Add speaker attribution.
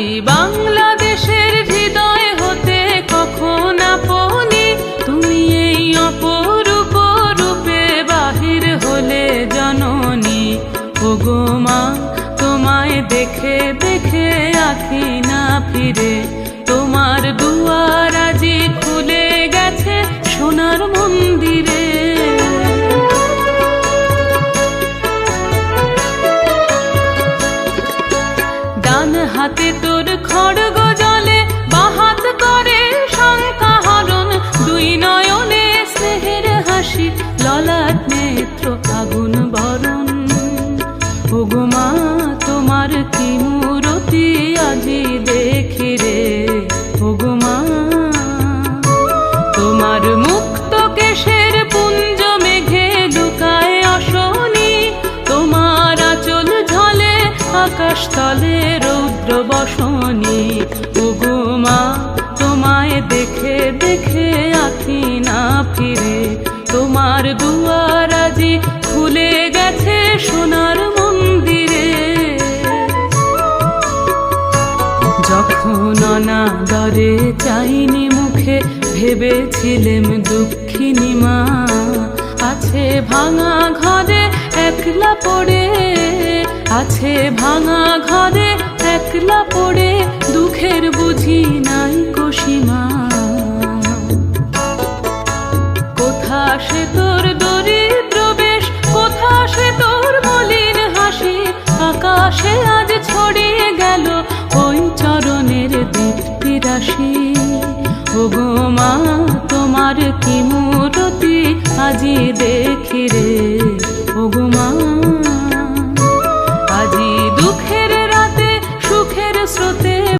Speaker 1: আজি বাংলাদেশের হৃদয় হতে কখন আপনি তুমি এই অপরূপ রূপে বাহির হলে জননী। ওগো মা তোমায় দেখে দেখে আঁখি না ফিরে, তোমার দুয়ার আজি খুলে গেছে সোনার মন্দিরে। ডান হাতে তোর খড়গ জলে, বাহাত করে শঙ্কা হরণ, দুই নয়নে স্নেহের হাসি, ললাট নেত্র আগুন বরণ। ওগো মা তোমার কি মূরতি আজি দেখি রে। ওগো মা তোমার মুক্ত কেশের পুঞ্জ মেঘে লুকায় অশনি, তোমার আঁচল ঝলে আকাশ তলে রৌদ্র বসনি। ওগো মা তোমায় দেখে দেখে আঁখি না ফিরে, তোমার দুয়ার আজি খুলে গেছে সোনার মন্দিরে। যখন অনাদরে চাইনি মুখে, ভেবেছিলেম দুঃখিনী মা আছে ভাঙা ঘরে একলা পড়ে, আছে ভাঙা ঘরে একলা পড়ে, দুঃখের বুঝি নাই সীমা। কোথা সে তোর দরিদ্র বেশ, কোথা সে তোর মলিন হাসি, আকাশে আজ ছড়িয়ে গেল ওই চরণের দীপ্তি রাশি। ওগো মা তোমার কি মূরতি আজি দেখি রে।